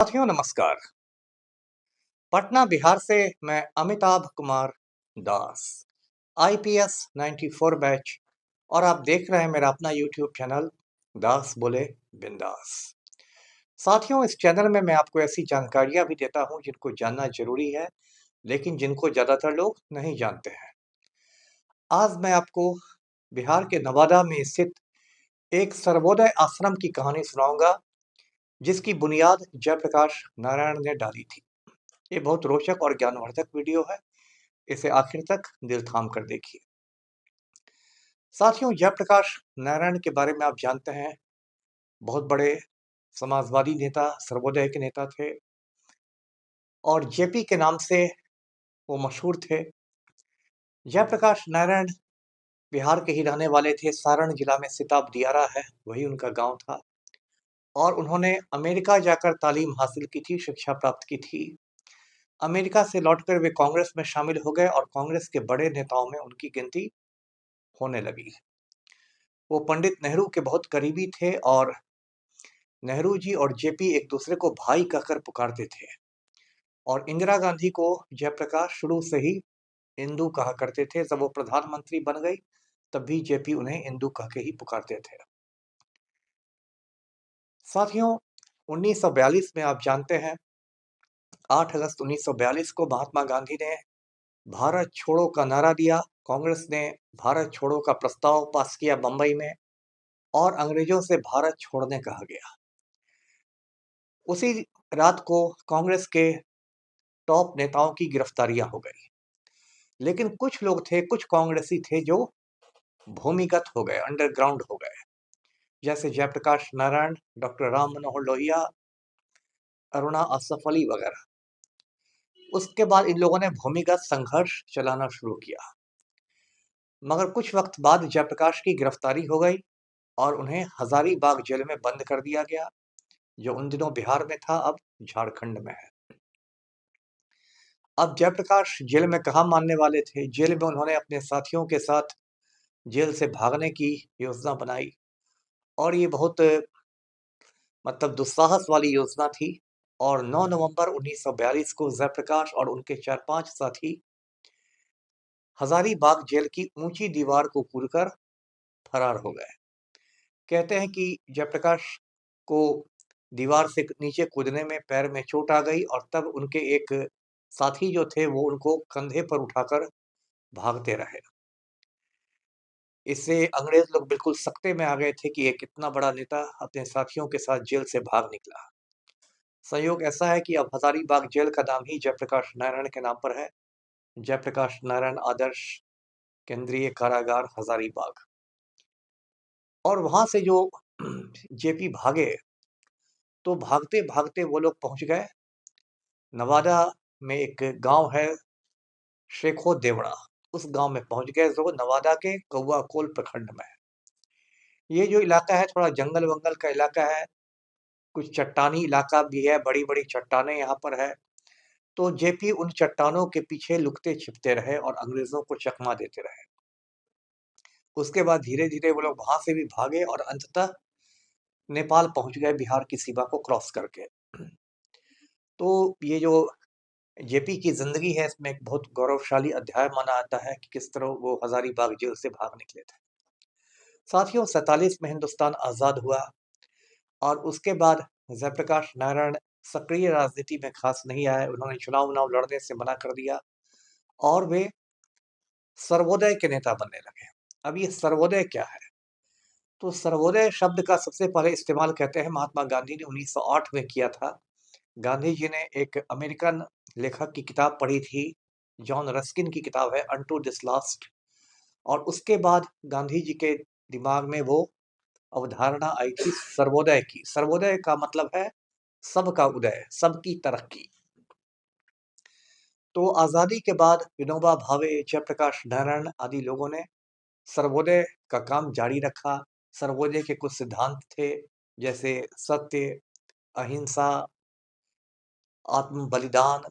साथियों नमस्कार। पटना बिहार से मैं अमिताभ कुमार दास, आईपीएस 94 बैच, और आप देख रहे हैं मेरा अपना यूट्यूब चैनल दास बोले बिंदास। साथियों, इस चैनल में मैं आपको ऐसी जानकारियां भी देता हूं जिनको जानना जरूरी है, लेकिन जिनको ज्यादातर लोग नहीं जानते हैं। आज मैं आपको बिहार के नवादा में स्थित एक सर्वोदय आश्रम की कहानी सुनाऊंगा, जिसकी बुनियाद जयप्रकाश नारायण ने डाली थी। ये बहुत रोचक और ज्ञानवर्धक वीडियो है। इसे आखिर तक दिल थाम कर देखिए। साथियों, जयप्रकाश नारायण के बारे में आप जानते हैं, बहुत बड़े समाजवादी नेता, सर्वोदय के नेता थे और जेपी के नाम से वो मशहूर थे। जयप्रकाश नारायण बिहार के ही रहने वाले थे। सारण जिला में सिताब दियारा है, वही उनका गांव था। और उन्होंने अमेरिका जाकर तालीम हासिल की थी, शिक्षा प्राप्त की थी। अमेरिका से लौटकर वे कांग्रेस में शामिल हो गए और कांग्रेस के बड़े नेताओं में उनकी गिनती होने लगी। वो पंडित नेहरू के बहुत करीबी थे और नेहरू जी और जेपी एक दूसरे को भाई कहकर पुकारते थे। और इंदिरा गांधी को जयप्रकाश शुरू से ही इंदू कहा करते थे। जब वो प्रधानमंत्री बन गई तब भी जेपी उन्हें इंदू कह के ही पुकारते थे। साथियों, 1942 में आप जानते हैं, 8 अगस्त 1942 को महात्मा गांधी ने भारत छोड़ो का नारा दिया। कांग्रेस ने भारत छोड़ो का प्रस्ताव पास किया बंबई में और अंग्रेजों से भारत छोड़ने कहा गया। उसी रात को कांग्रेस के टॉप नेताओं की गिरफ्तारियां हो गई। लेकिन कुछ लोग थे, कुछ कांग्रेसी थे जो भूमिगत हो गए, अंडरग्राउंड हो गए, जैसे जयप्रकाश नारायण, डॉक्टर राम मनोहर लोहिया, अरुणा असफ अली वगैरह। उसके बाद इन लोगों ने भूमिगत संघर्ष चलाना शुरू किया। मगर कुछ वक्त बाद जयप्रकाश की गिरफ्तारी हो गई और उन्हें हजारीबाग जेल में बंद कर दिया गया, जो उन दिनों बिहार में था, अब झारखंड में है। अब जयप्रकाश जेल में कहाँ मानने वाले थे। जेल में उन्होंने अपने साथियों के साथ जेल से भागने की योजना बनाई और ये बहुत दुस्साहस वाली योजना थी। और 9 नवंबर 1942 को जयप्रकाश और उनके 4-5 साथी हजारीबाग जेल की ऊंची दीवार को कूदकर फरार हो गए। कहते हैं कि जयप्रकाश को दीवार से नीचे कूदने में पैर में चोट आ गई और तब उनके एक साथी जो थे वो उनको कंधे पर उठाकर भागते रहे। इससे अंग्रेज लोग बिल्कुल सकते में आ गए थे कि एक इतना बड़ा नेता अपने साथियों के साथ जेल से भाग निकला। संयोग ऐसा है कि अब हजारीबाग जेल का नाम ही जयप्रकाश नारायण के नाम पर है। जयप्रकाश नारायण आदर्श केंद्रीय कारागार हजारीबाग। और वहां से जो जेपी भागे, तो भागते भागते वो लोग पहुंच गए नवादा में। एक गांव है शेखो देवड़ा, उस गांव में पहुंच गए जो नवादा के कौआकोल प्रखंड में है। ये जो इलाका है थोड़ा जंगल वंगल का इलाका है, कुछ चट्टानी इलाका भी है, बड़ी बड़ी चट्टानें यहाँ पर है। तो जेपी उन चट्टानों के पीछे लुकते छिपते रहे और अंग्रेजों को चकमा देते रहे। उसके बाद धीरे धीरे वो लोग वहां से भी भागे और अंततः नेपाल पहुंच गए, बिहार की सीमा को क्रॉस करके। तो ये जो जेपी की जिंदगी है, इसमें एक बहुत गौरवशाली अध्याय माना जाता है कि किस तरह वो हजारीबाग जेल से भाग निकले थे। साथियों, 47 में हिंदुस्तान आजाद हुआ और उसके बाद जयप्रकाश नारायण सक्रिय राजनीति में खास नहीं आए। उन्होंने चुनाव उनाव लड़ने से मना कर दिया और वे सर्वोदय के नेता बनने लगे। अब ये सर्वोदय क्या है? तो सर्वोदय शब्द का सबसे पहले इस्तेमाल कहते हैं महात्मा गांधी ने 1908 में किया था। गांधी जी ने एक अमेरिकन लेखक की किताब पढ़ी थी, जॉन रस्किन की किताब है अनटू दिस लास्ट। और उसके बाद गांधी जी के दिमाग में वो अवधारणा आई थी सर्वोदय की। सर्वोदय का मतलब है सबका उदय, सबकी तरक्की। तो आजादी के बाद विनोबा भावे, जयप्रकाश नारायण आदि लोगों ने सर्वोदय का काम जारी रखा। सर्वोदय के कुछ सिद्धांत थे, जैसे सत्य, अहिंसा, आत्म बलिदान,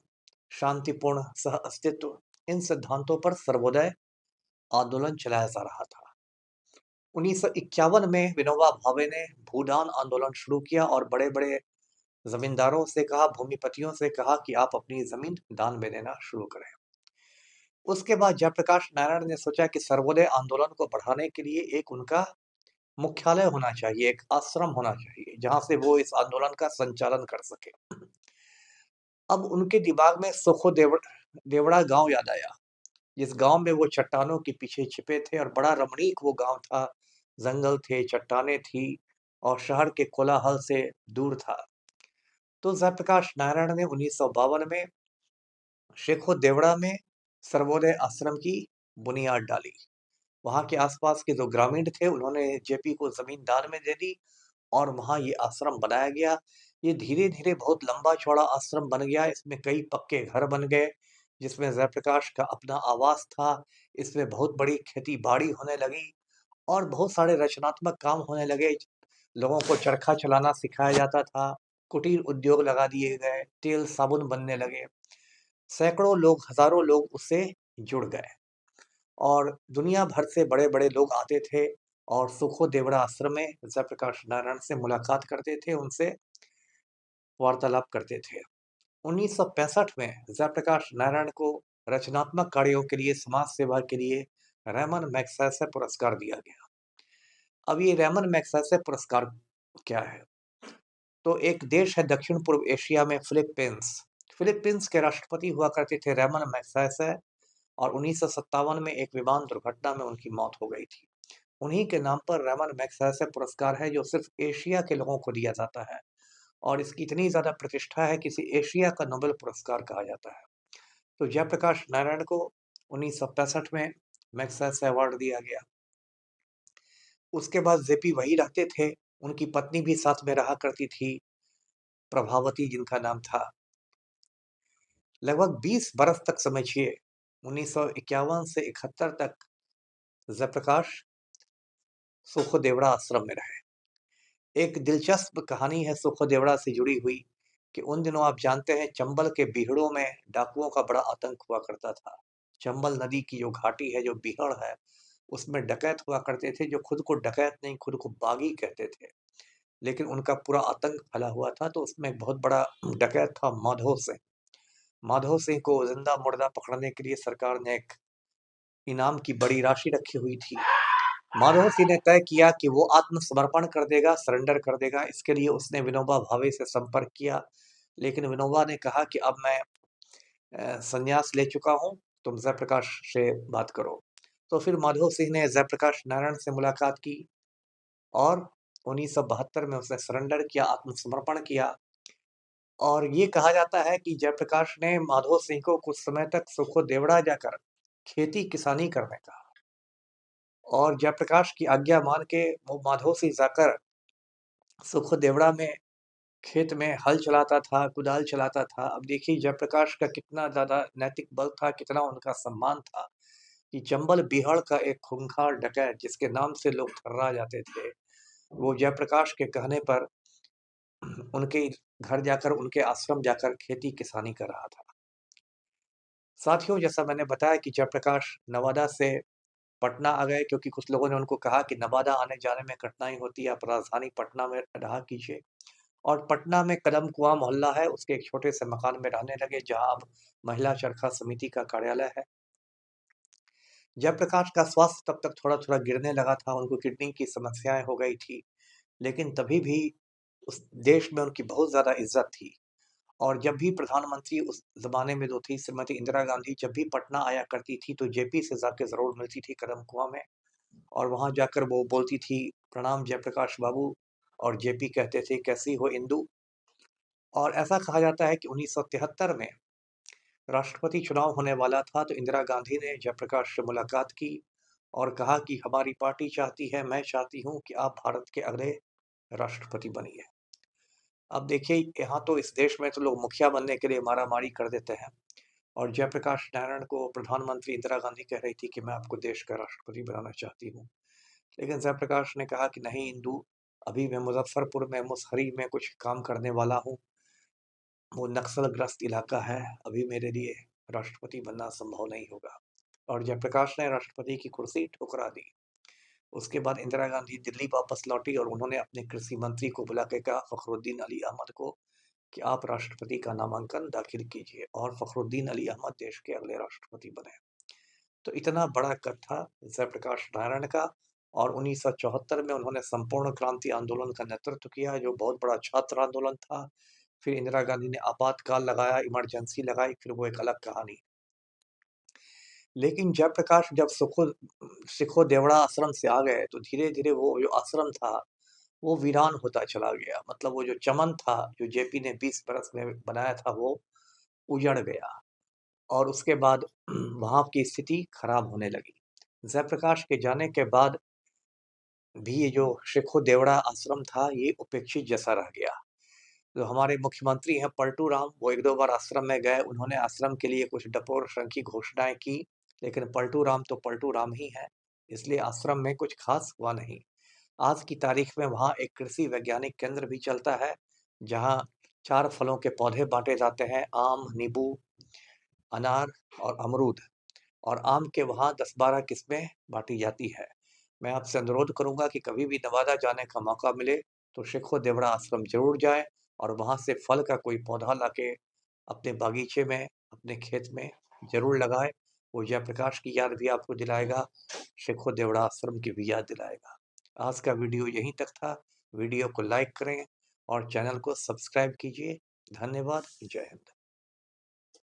शांतिपूर्ण सह अस्तित्व। इन सिद्धांतों पर सर्वोदय आंदोलन चलाया जा रहा था। 1951 में विनोबा भावे ने भूदान आंदोलन शुरू किया और बड़े बड़े जमींदारों से कहा, भूमिपतियों से कहा कि आप अपनी जमीन दान में देना शुरू करें। उसके बाद जयप्रकाश नारायण ने सोचा कि सर्वोदय आंदोलन को बढ़ाने के लिए एक उनका मुख्यालय होना चाहिए, एक आश्रम होना चाहिए, जहां से वो इस आंदोलन का संचालन कर सके। अब उनके दिमाग में सुखो देवड़ा गांव याद आया, जिस गांव में वो चट्टानों के पीछे छिपे थे, और बड़ा रमणीक वो गांव था। जंगल थे, चट्टाने थी, और शहर के कोलाहल से दूर था। तो जयप्रकाश नारायण ने 1952 में शेखो देवड़ा में सर्वोदय आश्रम की बुनियाद डाली। वहां के आसपास के जो ग्रामीण थे, उन्होंने जेपी को जमीन दान में दे दी, और वहां ये आश्रम बनाया गया। ये धीरे धीरे बहुत लंबा चौड़ा आश्रम बन गया। इसमें कई पक्के घर बन गए, जिसमें जयप्रकाश का अपना आवास था। इसमें बहुत बड़ी खेती बाड़ी होने लगी, और बहुत सारे रचनात्मक काम होने लगे। लोगों को चरखा चलाना सिखाया जाता था, कुटीर उद्योग लगा दिए गए, तेल साबुन बनने लगे। सैकड़ों लोग, हजारों लोग उससे जुड़ गए, और दुनिया भर से बड़े बड़े लोग आते थे, और सुखो देवड़ा आश्रम में जयप्रकाश नारायण से मुलाकात करते थे, उनसे वार्तालाप करते थे। 1965 में जयप्रकाश नारायण को रचनात्मक कार्यों के लिए, समाज सेवा के लिए रैमन मैग्सेसे पुरस्कार दिया गया। अब ये रैमन मैग्सेसे पुरस्कार क्या है? तो एक देश है दक्षिण पूर्व एशिया में, फिलीपींस। फिलीपींस के राष्ट्रपति हुआ करते थे रैमन मैग्सेसे, और 1957 में एक विमान दुर्घटना में उनकी मौत हो गई थी। उन्हीं के नाम पर रैमन मैग्सेसे पुरस्कार है, जो सिर्फ एशिया के लोगों को दिया जाता है, और इसकी इतनी ज्यादा प्रतिष्ठा है कि इसे एशिया का नोबेल पुरस्कार कहा जाता है। तो जयप्रकाश नारायण को 1965 में मैग्सेसे अवार्ड दिया गया। उसके बाद जेपी वही रहते थे, उनकी पत्नी भी साथ में रहा करती थी, प्रभावती जिनका नाम था। लगभग 20 बरस तक समझिए, 1951 से 71 तक जयप्रकाश सुखो देवड़ा आश्रम में रहे। एक दिलचस्प कहानी है सुखो देवड़ा से जुड़ी हुई, कि उन दिनों आप जानते हैं, चंबल के बीहड़ों में डाकुओं का बड़ा आतंक हुआ करता था। चंबल नदी की जो घाटी है, जो बीहड़ है, उसमें डकैत हुआ करते थे, जो खुद को डकैत नहीं, खुद को बागी कहते थे। लेकिन उनका पूरा आतंक फैला हुआ था। तो उसमें एक बहुत बड़ा डकैत था, माधो सिंह। माधो सिंह को जिंदा मुर्दा पकड़ने के लिए सरकार ने एक इनाम की बड़ी राशि रखी हुई थी। माधव सिंह ने तय किया कि वो आत्मसमर्पण कर देगा, सरेंडर कर देगा। इसके लिए उसने विनोबा भावे से संपर्क किया, लेकिन विनोबा ने कहा कि अब मैं संन्यास ले चुका हूं, तुम जयप्रकाश से बात करो। तो फिर माधव सिंह ने जयप्रकाश नारायण से मुलाकात की, और 1972 में उसने सरेंडर किया, आत्मसमर्पण किया। और ये कहा जाता है कि जयप्रकाश ने माधव सिंह को कुछ समय तक सुखो देवड़ा जाकर खेती किसानी करने कहा, और जयप्रकाश की आज्ञा मान के वो माधव सिंह जाकर सुखो देवड़ा में खेत में हल चलाता था, कुदाल चलाता था। अब देखिए जयप्रकाश का कितना ज्यादा नैतिक बल था, कितना उनका सम्मान था, कि चंबल बीहड़ का एक खूंखार डकैत, जिसके नाम से लोग थर्रा जाते थे, वो जयप्रकाश के कहने पर उनके घर जाकर, उनके आश्रम जाकर खेती किसानी कर रहा था। साथियों, जैसा मैंने बताया कि जयप्रकाश नवादा से पटना आ गए, क्योंकि कुछ लोगों ने उनको कहा कि नवादा आने जाने में कठिनाई होती है, आप राजधानी पटना में रहा कीजिए। और पटना में कदम कुआं मोहल्ला है, उसके एक छोटे से मकान में रहने लगे, जहां अब महिला चरखा समिति का कार्यालय है। जयप्रकाश का स्वास्थ्य तब तक थोड़ा थोड़ा गिरने लगा था, उनको किडनी की समस्याएं हो गई थी, लेकिन तभी भी उस देश में उनकी बहुत ज्यादा इज्जत थी। और जब भी प्रधानमंत्री उस जमाने में जो थी, श्रीमती इंदिरा गांधी, जब भी पटना आया करती थी, तो जेपी से जाके जरूर मिलती थी कदम कुआं में। और वहां जाकर वो बोलती थी, प्रणाम जयप्रकाश बाबू, और जेपी कहते थे, कैसी हो इंदु। और ऐसा कहा जाता है कि 1973 में राष्ट्रपति चुनाव होने वाला था, तो इंदिरा गांधी ने जयप्रकाश से मुलाकात की, और कहा कि हमारी पार्टी चाहती है, मैं चाहती हूं कि आप भारत के अगले राष्ट्रपति बनिए। अब देखिए, यहाँ तो इस देश में तो लोग मुखिया बनने के लिए मारामारी कर देते हैं, और जयप्रकाश नारायण को प्रधानमंत्री इंदिरा गांधी कह रही थी कि मैं आपको देश का राष्ट्रपति बनाना चाहती हूँ। लेकिन जयप्रकाश ने कहा कि नहीं इंदु, अभी मैं मुजफ्फरपुर में मुसहरी में कुछ काम करने वाला हूँ, वो नक्सलग्रस्त इलाका है, अभी मेरे लिए राष्ट्रपति बनना संभव नहीं होगा। और जयप्रकाश ने राष्ट्रपति की कुर्सी ठुकरा दी। उसके बाद इंदिरा गांधी दिल्ली वापस लौटी, और उन्होंने अपने कृषि मंत्री को बुला के कहा, फखरुद्दीन अली अहमद को, कि आप राष्ट्रपति का नामांकन दाखिल कीजिए और फ़खरुद्दीन अली अहमद देश के अगले राष्ट्रपति बने। तो इतना बड़ा कद था जयप्रकाश नारायण का, और 1974 में उन्होंने संपूर्ण क्रांति आंदोलन का नेतृत्व किया, जो बहुत बड़ा छात्र आंदोलन था। फिर इंदिरा गांधी ने आपातकाल लगाया, इमरजेंसी लगाई, फिर वो एक अलग कहानी। लेकिन जयप्रकाश जब सिखो देवड़ा आश्रम से आ गए, तो धीरे-धीरे वो जो आश्रम था, वो वीरान होता चला गया। मतलब वो जो चमन था, जो जेपी ने 20 बरस में बनाया था, वो उजड़ गया, और उसके बाद वहाँ की स्थिति खराब होने लगी। जयप्रकाश के जाने के बाद भी ये जो सिखो देवड़ा आश्रम था, ये उपेक्षित जैसा रह गया। जो हमारे मुख्यमंत्री हैं पलटू राम, वो 1-2 बार आश्रम में गए, उन्होंने आश्रम के लिए कुछ डपोर की घोषणाएँ की, लेकिन पलटू राम तो पलटू राम ही हैं, इसलिए आश्रम में कुछ खास हुआ नहीं। आज की तारीख में वहाँ एक कृषि वैज्ञानिक केंद्र भी चलता है, जहाँ 4 फलों के पौधे बाँटे जाते हैं, आम, नींबू, अनार और अमरूद। और आम के वहाँ 10-12 किस्में बाँटी जाती है। मैं आपसे अनुरोध करूँगा कि कभी भी नवादा जाने का मौका मिले, तो सिखो देवड़ा आश्रम ज़रूर जाएँ, और वहाँ से फल का कोई पौधा लाके अपने बागीचे में, अपने खेत में ज़रूर लगाएँ। वो जयप्रकाश की याद भी आपको दिलाएगा, सिखो देवड़ा आश्रम की भी याद दिलाएगा। आज का वीडियो यहीं तक था। वीडियो को लाइक करें और चैनल को सब्सक्राइब कीजिए। धन्यवाद। जय हिंद।